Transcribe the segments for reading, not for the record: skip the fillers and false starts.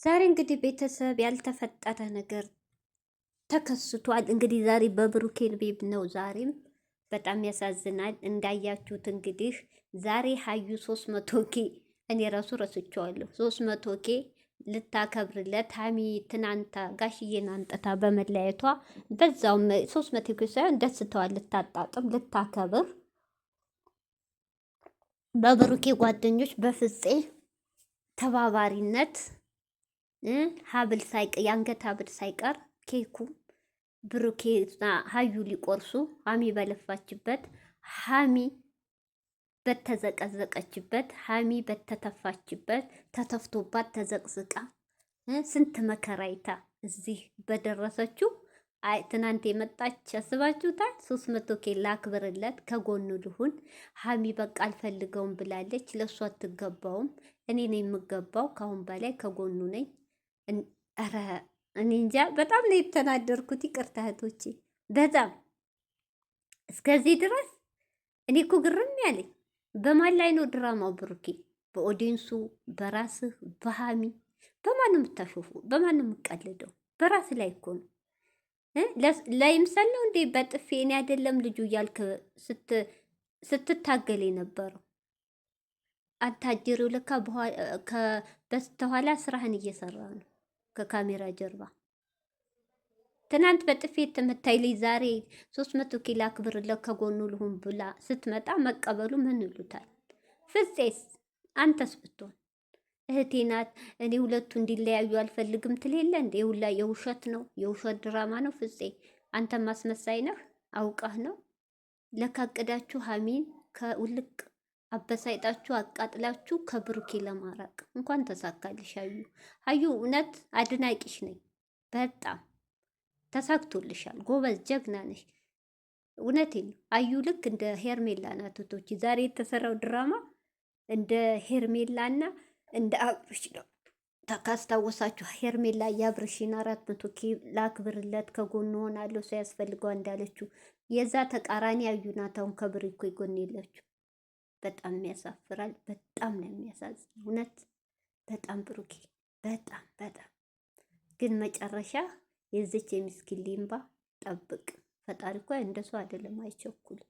ዛሬ እንግዲህ ቤተሰብ ያልተፈጠረ ነገር ተከስቷል። እንግዲህ ዛሬ በብሩኬ ቤት ነው። ዛሬም በጣም ያሳዝናል። እንዳያችሁት እንግዲህ ዛሬ ሀዩ 300 ኬ እኔ ራሱ ረስቼዋለሁ። 300 ኬ ልታከብርለት ሀሚ ትናንታ ጋሽዬን አንጥታ በመለያየቷ በዛውም 300 ኬ ሳይሆን ደስተዋል ልታጣጥም ልታከብር በብሩኬ ጓደኞች በፍፄ ተባባሪነት የአንገት ሀብል ሳይቀር ኬኩ ብሩኬና ሀዩ ሊቆርሱ ሀሚ በለፋችበት ሀሚ በተዘቀዘቀችበት ሀሚ በተተፋችበት ተተፍቶባት ተዘቅዝቃ ስንት መከራይታ እዚህ በደረሰችው ትናንት የመጣች ያስባችሁታል። 300 ኬ ላክብርለት ከጎኑ ልሁን ሀሚ በቃ አልፈልገውም ብላለች። ለእሱ አትገባውም። እኔ ነኝ የምገባው። ካሁን በላይ ከጎኑ ነኝ። ኧረ እኔ እንጃ በጣም ነው የተናደርኩት። ይቅርታ እህቶቼ፣ በጣም እስከዚህ ድረስ እኔ እኮ ግርም ያለኝ በማን ላይ ነው ድራማው? ብሩኬ በኦዲንሱ በራስህ በሃሚ በማን ነው የምታሾፉ? በማን ነው የምቀልደው? በራስህ ላይ እኮ ነው። ላይምሰል ነው እንዴ በጥፌ እኔ አይደለም ልጁ እያልክ ስትታገል የነበረው? አታጅሪው ለካ በስተኋላ ስራህን እየሰራ ነው ከካሜራ ጀርባ። ትናንት በጥፌ የተመታይ ልጅ ዛሬ 300 ኬ ላክብርለት ከጎኑ ልሁን ብላ ስትመጣ መቀበሉ ምን ይሉታል? ፍፄስ አንተስ ብትሆን እህቴ ናት እኔ ሁለቱ እንዲለያዩ አልፈልግም ትል የለ እንዴ? ሁላ የውሸት ነው፣ የውሸት ድራማ ነው። ፍፄ አንተ ማስመሳይ ነህ፣ አውቀህ ነው። ለካቅዳችሁ ሀሚን ከውልቅ አበሳይጣችሁ አቃጥላችሁ ከብሩኬ ለማራቅ እንኳን ተሳካልሽ ሀዩ። ሀዩ እውነት አድናቂሽ ነኝ። በጣም ተሳክቶልሻል። ጎበዝ ጀግና ነሽ። እውነቴን ነው። አዩ ልክ እንደ ሄርሜላ ናቶቶች ዛሬ የተሰራው ድራማ እንደ ሄርሜላና እንደ አብርሽ ነው። ካስታወሳችሁ ሄርሜላ የአብርሽን 400 ኬ ላክብርለት ከጎኑ ሆናለሁ ሳያስፈልገው እንዳለችው የዛ ተቃራኒ አዩ ናት። አሁን ከብሩኬ ጎን የለችው። በጣም ያሳፍራል። በጣም ነው የሚያሳዝን። እውነት በጣም ብሩኬ በጣም ግን መጨረሻ የዚች የምስኪን ሊምባ ጠብቅ። ፈጣሪ እኮ እንደሱ አይደለም፣ አይቸኩልም።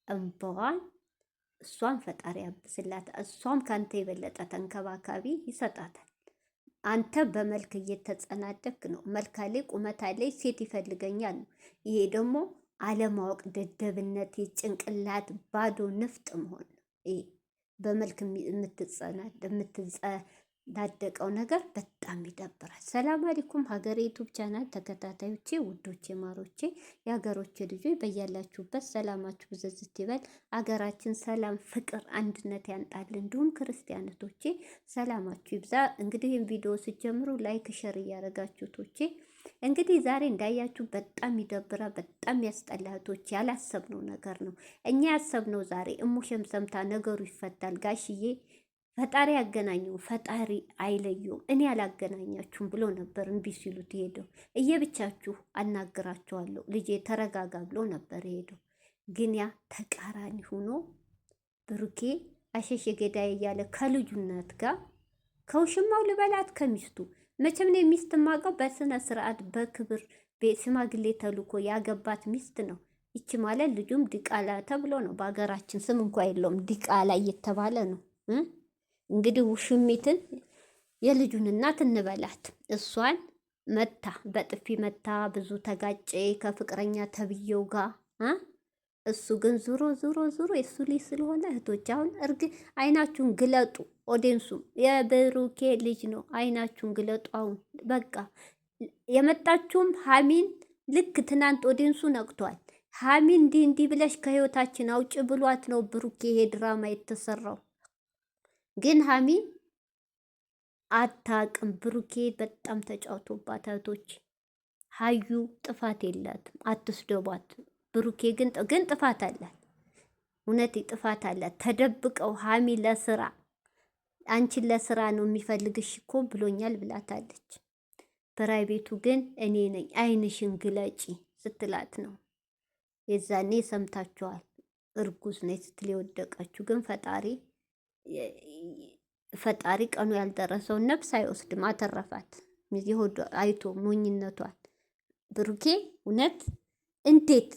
እንባዋን እሷን ፈጣሪ ያብስላት። እሷም ካንተ የበለጠ ተንከባካቢ ይሰጣታል። አንተ በመልክ እየተጸናደክ ነው። መልክ አለኝ ቁመት አለኝ ሴት ይፈልገኛል ነው። ይሄ ደግሞ አለማወቅ፣ ደደብነት፣ የጭንቅላት ባዶ ንፍጥ መሆን ነው። በመልክ የምትጸዳደቀው ነገር በጣም ይደብራል። ሰላም አለይኩም ሀገሬ ዩቱብ ቻናል ተከታታዮቼ፣ ውዶቼ፣ ማሮቼ፣ የሀገሮቼ ልጆች በያላችሁበት ሰላማችሁ ብዝዝት ይበል። አገራችን ሰላም፣ ፍቅር፣ አንድነት ያንጣል። እንዲሁም ክርስቲያኖቶቼ ሰላማችሁ ይብዛ። እንግዲህ ይህን ቪዲዮ ስትጀምሩ ላይክ ሸር እያደረጋችሁ ቶቼ እንግዲህ ዛሬ እንዳያችሁ በጣም ይደብራ፣ በጣም ያስጠላቶች። ያላሰብነው ነገር ነው። እኛ ያሰብነው ዛሬ እሙሸም ሰምታ ነገሩ ይፈታል። ጋሽዬ ፈጣሪ ያገናኘው ፈጣሪ አይለየውም፣ እኔ አላገናኛችሁም ብሎ ነበር። እምቢ ሲሉት ሄደው እየብቻችሁ አናግራቸዋለሁ ልጄ ተረጋጋ ብሎ ነበር ሄደው። ግን ያ ተቃራኒ ሆኖ ብሩኬ አሸሼ ገዳይ እያለ ከልጁነት ጋር ከውሽማው ልበላት ከሚስቱ መቼም ነው ሚስት ማቀው በስነ ስርዓት በክብር ሽማግሌ ተልኮ ያገባት ሚስት ነው። ይቺ ማለት ልጁም ዲቃላ ተብሎ ነው። በሀገራችን ስም እንኳ የለውም፣ ዲቃላ እየተባለ ነው። እንግዲህ ውሽሚትን የልጁን እናት እንበላት። እሷን መታ በጥፊ መታ ብዙ ተጋጨ ከፍቅረኛ ተብዬው ጋር። እሱ ግን ዙሮ የሱ ልጅ ስለሆነ እህቶች አሁን አይናችሁን ግለጡ። ኦዲንሱም የብሩኬ ልጅ ነው። አይናችሁን ግለጡ። አሁን በቃ የመጣችሁም ሀሚን ልክ ትናንት ኦዲንሱ ነቅቷል። ሀሚን እንዲህ ብለሽ ከህይወታችን አውጭ ብሏት ነው ብሩኬ ይሄ ድራማ የተሰራው። ግን ሀሚን አታቅም። ብሩኬ በጣም ተጫውቶባት እህቶች። ሀዩ ጥፋት የላትም፣ አትስደቧት። ብሩኬ ግን ጥፋት አላት። እውነት ጥፋት አላት። ተደብቀው ሀሚ ለስራ አንቺን ለስራ ነው የሚፈልግሽ እኮ ብሎኛል ብላታለች። ፕራይቬቱ ግን እኔ ነኝ አይንሽን ግለጪ ስትላት ነው። የዛኔ ሰምታችኋል። እርጉዝ ነኝ ስትል የወደቀችው ግን ፈጣሪ ፈጣሪ ቀኑ ያልደረሰውን ነፍስ አይወስድም፣ አተረፋት። የሆዷ አይቶ ሞኝነቷን ብሩኬ እውነት እንዴት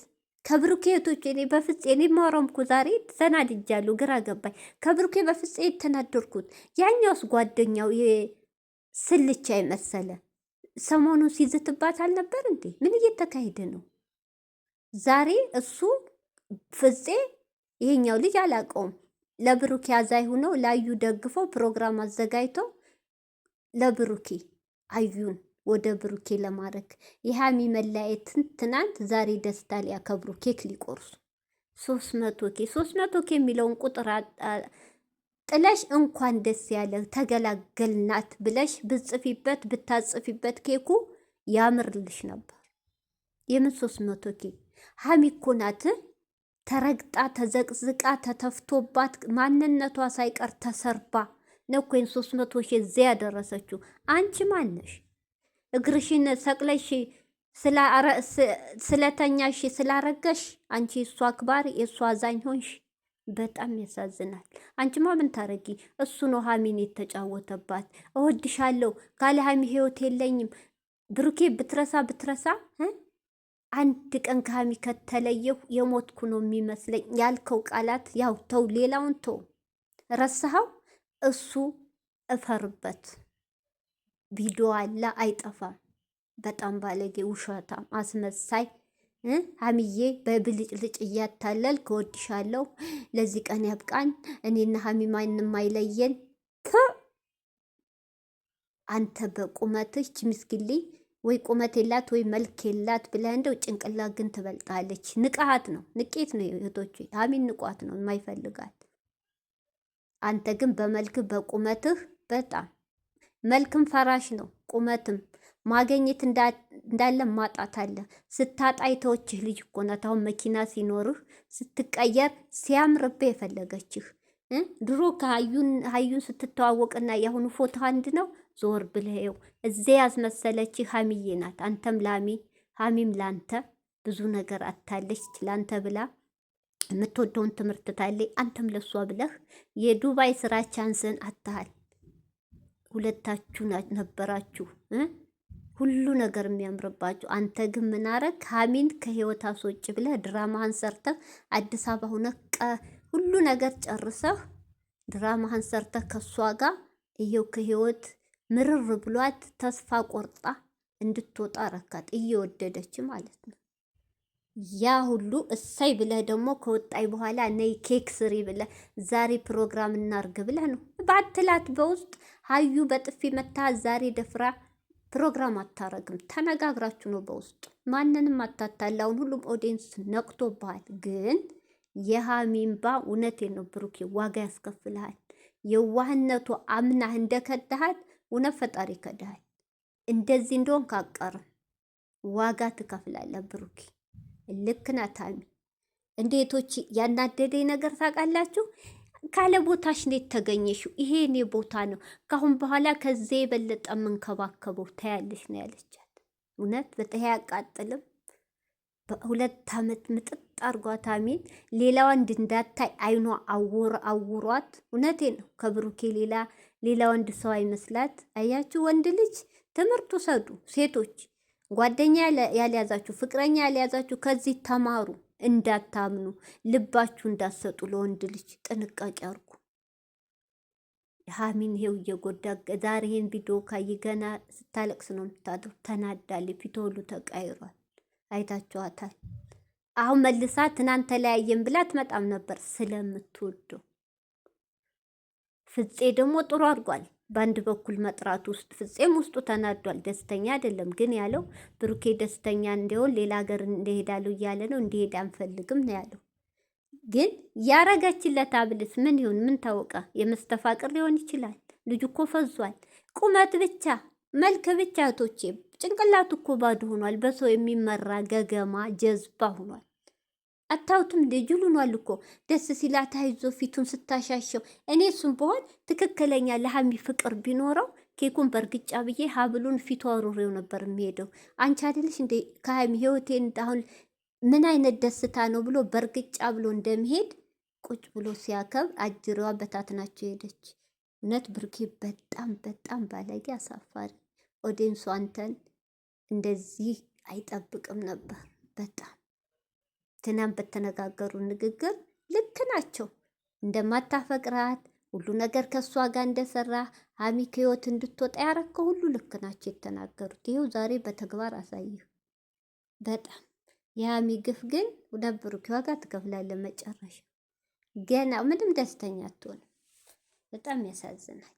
ከብሩኬ እህቶች እኔ በፍፄ እኔ ማውራም እኮ ዛሬ ተናድጃለሁ፣ ግራ ገባኝ። ከብሩኬ በፍፄ የተናደርኩት ያኛውስ ጓደኛው ስልቻ የመሰለ ሰሞኑን ሲዝትባት አልነበር እንዴ? ምን እየተካሄደ ነው ዛሬ? እሱ ፍፄ ይሄኛው ልጅ አላውቀውም፣ ለብሩኬ አዛኝ ሆነው ላዩ ደግፈው ፕሮግራም አዘጋጅተው ለብሩኬ አዩን ወደ ብሩኬ ለማድረግ የሃሚ መለያየትን ትናንት ዛሬ ደስታ ሊያከብሩ ኬክ ሊቆርሱ 300 ኬ የሚለውን ቁጥር ጥለሽ እንኳን ደስ ያለ ተገላገልናት ብለሽ ብጽፊበት ብታጽፊበት ኬኩ ያምርልሽ ነበር። የምን 300 ኬ? ሃሚ እኮ ናት ተረግጣ ተዘቅዝቃ ተተፍቶባት ማንነቷ ሳይቀር ተሰርባ ነው እኮ 300 ሺህ እዚያ ያደረሰችው። አንቺ ማነሽ? እግርሽን ሰቅለሽ ስለተኛሽ ስላረገሽ አንቺ እሷ አክባሪ የእሷ አዛኝ ሆንሽ። በጣም ያሳዝናል። አንቺማ ምን ታረጊ? እሱ ነው ሃሚን የተጫወተባት። እወድሻለሁ ካለ ሃሚ ህይወት የለኝም። ብሩኬ ብትረሳ አንድ ቀን ከሃሚ ከተለየሁ የሞትኩ ነው የሚመስለኝ ያልከው ቃላት ያው ተው፣ ሌላውን ተው፣ ረሳኸው። እሱ እፈርበት። ቪዲዮ አለ አይጠፋም። በጣም ባለጌ፣ ውሸታም፣ አስመሳይ ሀሚዬ በብልጭልጭ እያታለል ከወድሻለሁ፣ ለዚህ ቀን ያብቃን፣ እኔና ሀሚ ማንም አይለየን። አንተ በቁመትሽ ምስኪሊ ወይ ቁመት የላት ወይ መልክ የላት ብለህ እንደው ጭንቅላት ግን ትበልጣለች። ንቃሃት ነው፣ ንቄት ነው። እህቶች ሀሚን ንቋት ነው የማይፈልጋት። አንተ ግን በመልክህ በቁመትህ በጣም መልክም ፈራሽ ነው፣ ቁመትም ማገኘት እንዳለ ማጣት አለ። ስታጣ የተወችህ ልጅ እኮ ናት። አሁን መኪና ሲኖርህ ስትቀየር ሲያምርብህ የፈለገችህ ድሮ ከሀዩን ስትተዋወቅና የአሁኑ ፎቶ አንድ ነው። ዞር ብለኸው እዚያ ያስመሰለችህ ሀሚዬ ናት። አንተም ሀሚም ላንተ ብዙ ነገር አታለች። ላንተ ብላ የምትወደውን ትምህርት ታለች። አንተም ለሷ ብለህ የዱባይ ስራ ቻንስን አታሃል። ሁለታችሁ ነበራችሁ ሁሉ ነገር የሚያምርባችሁ። አንተ ግን ምን አረግ? ሀሚን ከህይወት አስወጭ ብለህ ድራማህን ሰርተህ አዲስ አበባ ሁነህ ሁሉ ነገር ጨርሰህ ድራማህን ሰርተህ ከእሷ ጋር እየው ከህይወት ምርር ብሏት ተስፋ ቆርጣ እንድትወጣ ረካት፣ እየወደደች ማለት ነው። ያ ሁሉ እሳይ ብለህ ደግሞ ከወጣይ በኋላ ነይ ኬክ ስሪ ብለህ ዛሬ ፕሮግራም እናርግ ብለህ ነው ባትላት በውስጥ ሀዩ በጥፊ መታ ዛሬ ደፍራ ፕሮግራም አታረግም። ተነጋግራችሁ ነው በውስጥ ማንንም አታታላውን። ሁሉም ኦዲየንስ ነቅቶብሃል። ግን የሀሚንባ እውነቴን ነው ብሩኬ ዋጋ ያስከፍልሃል። የዋህነቱ አምናህ እንደከዳሃል እውነት ፈጣሪ ከዳሃል። እንደዚህ እንደሆን ካቀርም ዋጋ ትከፍላለህ ብሩኬ። ልክ ናት ሀሚ። እንዴቶች ያናደደኝ ነገር ታውቃላችሁ? ካለ ቦታሽ እንዴት ተገኘሽው? ይሄ እኔ ቦታ ነው። ካሁን በኋላ ከዚህ የበለጠ የምንከባከበው ታያለሽ ነው ያለቻት። እውነት በተለይ አያቃጥልም። በ2 ዓመት ምጥጥ አርጓት ሀሚን ሌላ ወንድ እንዳታይ አይኗ አውሯት። እውነቴ ነው። ከብሩኬ ሌላ ወንድ ሰው አይመስላት። አያችሁ፣ ወንድ ልጅ ትምህርት ውሰዱ። ሴቶች ጓደኛ ያልያዛችሁ ፍቅረኛ ያልያዛችሁ ከዚህ ተማሩ። እንዳታምኑ፣ ልባችሁ እንዳሰጡ ለወንድ ልጅ ጥንቃቄ አርጉ። ሀሚን ይሄው እየጎዳ ዛሬ ይሄን ቪዲዮ ካይ ገና ስታለቅስ ነው የምታድረው። ተናዳለች፣ ፊቷ ሁሉ ተቃይሯል። አይታችኋታል። አሁን መልሳ ትናንት ተለያየን ብላ ትመጣም ነበር ስለምትወደው። ፍፄ ደግሞ ጥሩ አድርጓል። በአንድ በኩል መጥራት ውስጥ ፍፄም ውስጡ ተናዷል። ደስተኛ አይደለም ግን ያለው ብሩኬ ደስተኛ እንዲሆን ሌላ ሀገር እንደሄዳለሁ እያለ ነው። እንዲሄድ አንፈልግም ነው ያለው። ግን ያረገችለት አብልስ ምን ይሁን ምን ታወቃ? የመስተፋቅር ሊሆን ይችላል። ልጁ እኮ ፈዟል። ቁመት ብቻ መልክ ብቻ እህቶቼ፣ ጭንቅላቱ እኮ ባዶ ሆኗል። በሰው የሚመራ ገገማ ጀዝባ ሆኗል። አታውትም ልጁ ሆኗል እኮ ደስ ሲላት አይዞ ፊቱን ስታሻሸው። እኔ እሱም በሆን ትክክለኛ ለሀሚ ፍቅር ቢኖረው ኬኩን በእርግጫ ብዬ ሀብሉን ፊቱ አሩሬው ነበር የሚሄደው። አንቺ አይደለሽ እንደ ከሀሚ ህይወቴን አሁን ምን አይነት ደስታ ነው ብሎ በእርግጫ ብሎ እንደሚሄድ ቁጭ ብሎ ሲያከብ አጅሬዋ በታትናቸው ሄደች። እውነት ብሩኬ በጣም በጣም ባለጌ፣ አሳፋሪ። ኦዲየንሱ አንተን እንደዚህ አይጠብቅም ነበር። በጣም ትናንት በተነጋገሩ ንግግር ልክ ናቸው። እንደማታፈቅራት ሁሉ ነገር ከእሷ ጋር እንደሰራ ሀሚ ከህይወት እንድትወጣ ያረከው ሁሉ ልክ ናቸው የተናገሩት። ይኸው ዛሬ በተግባር አሳየሁ። በጣም የሀሚ ግፍ ግን ብሩኬ ዋጋ ትከፍላለህ። መጨረሻ ገና ምንም ደስተኛ አትሆንም። በጣም ያሳዝናል።